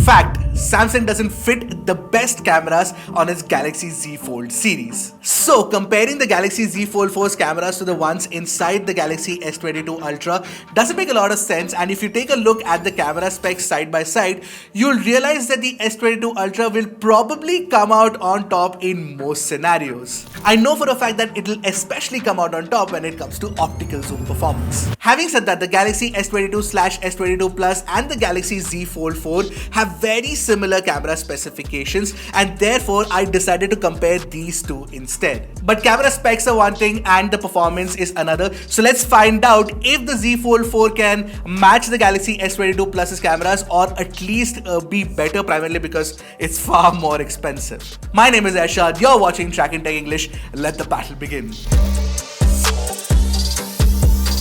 Fact, Samsung doesn't fit the best cameras on its Galaxy Z Fold series. So comparing the Galaxy Z Fold 4's cameras to the ones inside the Galaxy S22 Ultra doesn't make a lot of sense, and if you take a look at the camera specs side by side, you'll realize that the S22 Ultra will probably come out on top in most scenarios. I know for a fact that it will especially come out on top when it comes to optical zoom performance. Having said that, the Galaxy S22/S22 Plus and the Galaxy Z Fold 4 have very similar camera specifications, and therefore I decided to compare these two instead. But camera specs are one thing and the performance is another, so let's find out if the Z Fold 4 can match the Galaxy S22 Plus's cameras or at least be better, primarily because it's far more expensive. My name is Arshad, you're watching Trakin Tech English. Let the battle begin.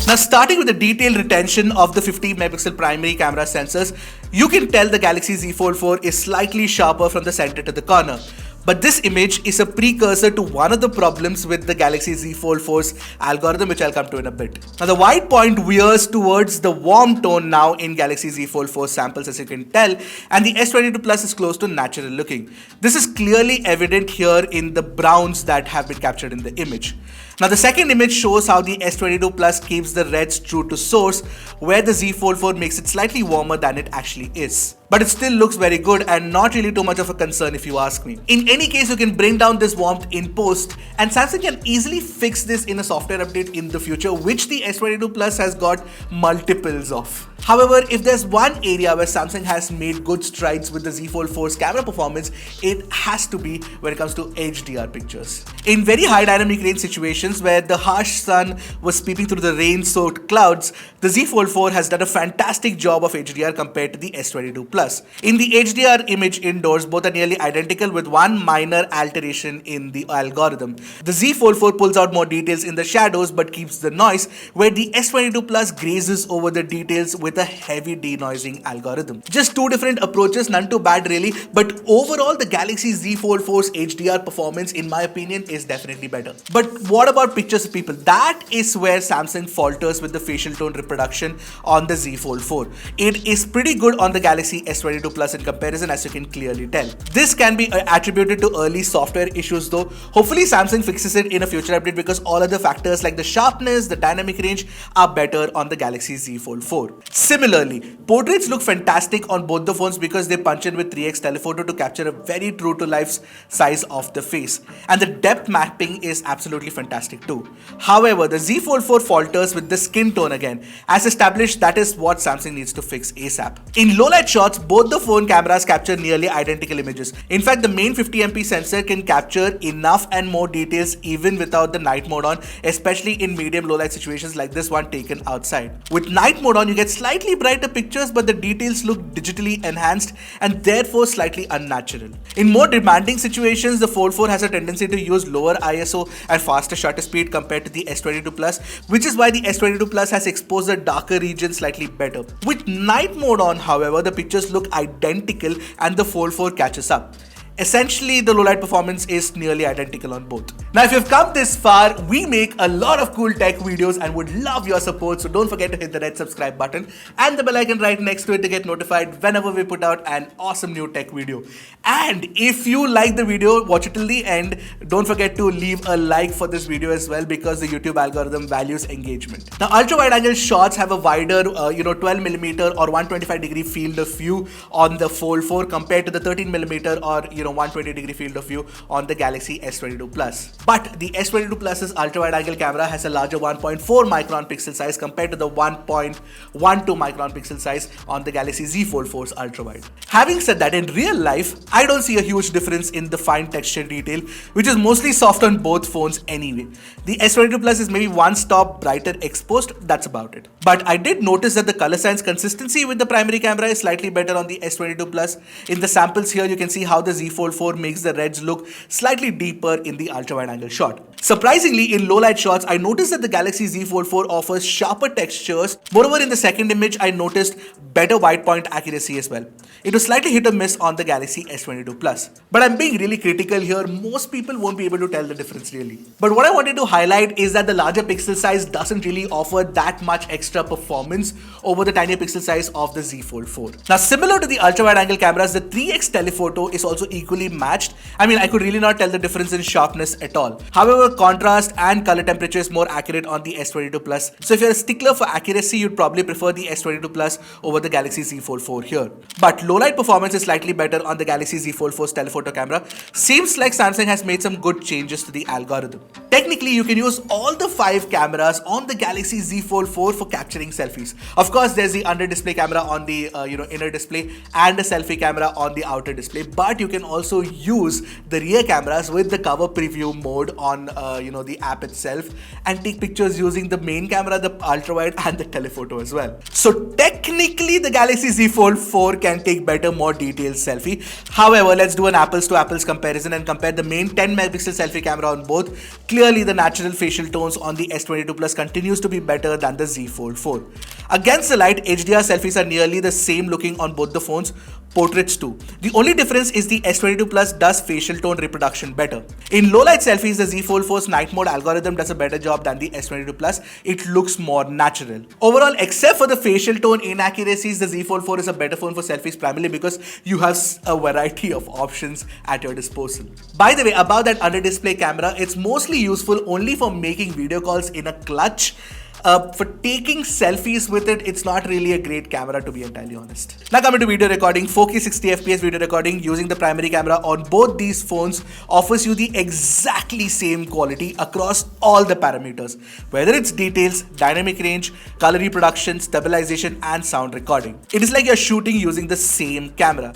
Now, starting with the detailed retention of the 50 megapixel primary camera sensors, you can tell the Galaxy Z Fold 4 is slightly sharper from the center to the corner. But this image is a precursor to one of the problems with the Galaxy Z Fold 4's algorithm, which I'll come to in a bit. Now, the white point veers towards the warm tone now in Galaxy Z Fold 4 samples, as you can tell, and the S22 Plus is close to natural looking. This is clearly evident here in the browns that have been captured in the image. Now, the second image shows how the S22 Plus keeps the reds true to source, where the Z Fold 4 makes it slightly warmer than it actually is. But it still looks very good and not really too much of a concern if you ask me. In any case, you can bring down this warmth in post, and Samsung can easily fix this in a software update in the future, which the S22 Plus has got multiples of. However, if there's one area where Samsung has made good strides with the Z Fold 4's camera performance, it has to be when it comes to HDR pictures. In very high dynamic range situations where the harsh sun was peeping through the rain-soaked clouds, the Z Fold 4 has done a fantastic job of HDR compared to the S22 Plus. In the HDR image indoors, both are nearly identical with one minor alteration in the algorithm. The Z Fold 4 pulls out more details in the shadows but keeps the noise, where the S22 Plus grazes over the details with a heavy denoising algorithm. Just two different approaches, none too bad really, but overall the Galaxy Z Fold 4's HDR performance, in my opinion, is definitely better. But what about pictures of people? That is where Samsung falters with the facial tone reproduction on the Z Fold 4. It is pretty good on the Galaxy S22 Plus in comparison, as you can clearly tell. This can be attributed to early software issues though. Hopefully Samsung fixes it in a future update, because all other factors like the sharpness, the dynamic range are better on the Galaxy Z Fold 4. Similarly, portraits look fantastic on both the phones because they punch in with 3x telephoto to capture a very true to life size of the face. And the depth mapping is absolutely fantastic too. However, the Z Fold 4 falters with the skin tone again. As established, that is what Samsung needs to fix ASAP. In low light shots, both the phone cameras capture nearly identical images. In fact, the main 50MP sensor can capture enough and more details even without the night mode on, especially in medium low light situations like this one taken outside. With night mode on, you get slightly brighter pictures, but the details look digitally enhanced and therefore slightly unnatural. In more demanding situations, the Fold 4 has a tendency to use lower ISO and faster shutter speed compared to the S22 Plus, which is why the S22 Plus has exposed the darker region slightly better. With night mode on, however, the pictures look identical and the Fold 4 catches up. Essentially, the low light performance is nearly identical on both. Now, if you've come this far, we make a lot of cool tech videos and would love your support, so don't forget to hit the red subscribe button and the bell icon right next to it to get notified whenever we put out an awesome new tech video. And if you like the video, watch it till the end. Don't forget to leave a like for this video as well, because the YouTube algorithm values engagement. Now, ultra wide angle shots have a wider 12mm or 125-degree field of view on the Fold 4 compared to the 13mm or 120-degree field of view on the Galaxy S22 Plus. But the S22 Plus's ultra-wide angle camera has a larger 1.4 micron pixel size compared to the 1.12 micron pixel size on the Galaxy Z Fold 4's ultra-wide. Having said that, in real life, I don't see a huge difference in the fine texture detail, which is mostly soft on both phones anyway. The S22 Plus is maybe one stop brighter exposed, that's about it. But I did notice that the color science consistency with the primary camera is slightly better on the S22 Plus. In the samples here, you can see how the Z Fold 4 makes the reds look slightly deeper in the ultra wide angle shot. Surprisingly, in low light shots, I noticed that the Galaxy Z Fold 4 offers sharper textures. Moreover, in the second image, I noticed better white point accuracy as well. It was slightly hit or miss on the Galaxy S22 Plus. But I'm being really critical here. Most people won't be able to tell the difference really. But what I wanted to highlight is that the larger pixel size doesn't really offer that much extra performance over the tinier pixel size of the Z Fold 4. Now, similar to the ultra wide angle cameras, the 3x telephoto is also equally matched. I mean, I could really not tell the difference in sharpness at all. However, contrast and color temperature is more accurate on the S22 Plus. So if you're a stickler for accuracy, you'd probably prefer the S22 Plus over the Galaxy Z Fold 4 here. But low light performance is slightly better on the Galaxy Z Fold 4's telephoto camera. Seems like Samsung has made some good changes to the algorithm. Technically, you can use all the 5 cameras on the Galaxy Z Fold 4 for capturing selfies. Of course, there's the under display camera on the inner display and a selfie camera on the outer display. But you can also use the rear cameras with the cover preview mode on the app itself and take pictures using the main camera, the ultra wide and the telephoto as well. So technically the Galaxy Z Fold 4 can take better, more detailed selfie. However, let's do an apples to apples comparison and compare the main 10 megapixel selfie camera on both. Clearly the natural facial tones on the S22 Plus continues to be better than the Z Fold 4. Against the light, HDR selfies are nearly the same looking on both the phones, portraits too. The only difference is the S22 Plus does facial tone reproduction better. In low light selfies, the Z Fold 4's night mode algorithm does a better job than the S22 Plus. It looks more natural. Overall, except for the facial tone inaccuracies, the Z Fold 4 is a better phone for selfies primarily because you have a variety of options at your disposal. By the way, about that under display camera, it's mostly useful only for making video calls in a clutch. For taking selfies with it, it's not really a great camera, to be entirely honest. Now coming to video recording, 4K 60fps video recording using the primary camera on both these phones offers you the exactly same quality across all the parameters, whether it's details, dynamic range, color reproduction, stabilization and sound recording. It is like you're shooting using the same camera.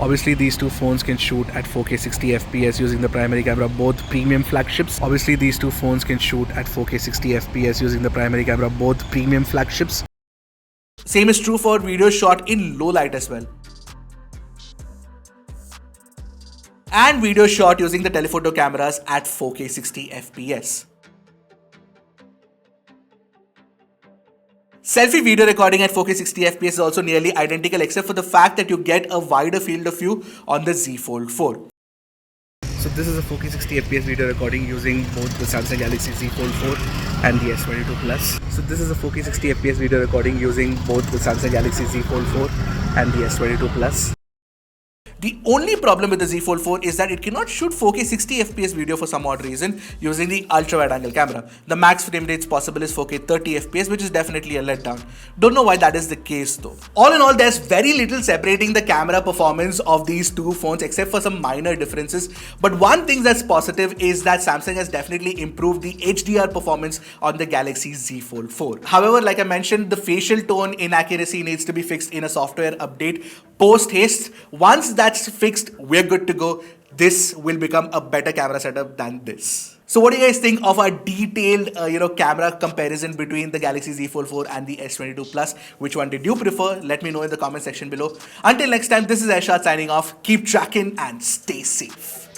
Obviously, these two phones can shoot at 4K 60 FPS using the primary camera, both premium flagships. Same is true for video shot in low light as well. And video shot using the telephoto cameras at 4K 60 FPS. Selfie video recording at 4K 60 FPS is also nearly identical except for the fact that you get a wider field of view on the Z Fold 4. So this is a 4K 60 FPS video recording using both the Samsung Galaxy Z Fold 4 and the S22 Plus. The only problem with the Z Fold 4 is that it cannot shoot 4K 60 FPS video for some odd reason using the ultra wide angle camera. The max frame rates possible is 4K 30 FPS, which is definitely a letdown. Don't know why that is the case though. All in all, there's very little separating the camera performance of these two phones except for some minor differences. But one thing that's positive is that Samsung has definitely improved the HDR performance on the Galaxy Z Fold 4. However, like I mentioned, the facial tone inaccuracy needs to be fixed in a software update post haste. Once that's fixed, we're good to go. This will become a better camera setup than this. So what do you guys think of our detailed camera comparison between the Galaxy Z Fold 4 and the S22 Plus? Which one did you prefer? Let me know in the comment section below. Until next time, this is Aishad signing off. Keep tracking and stay safe.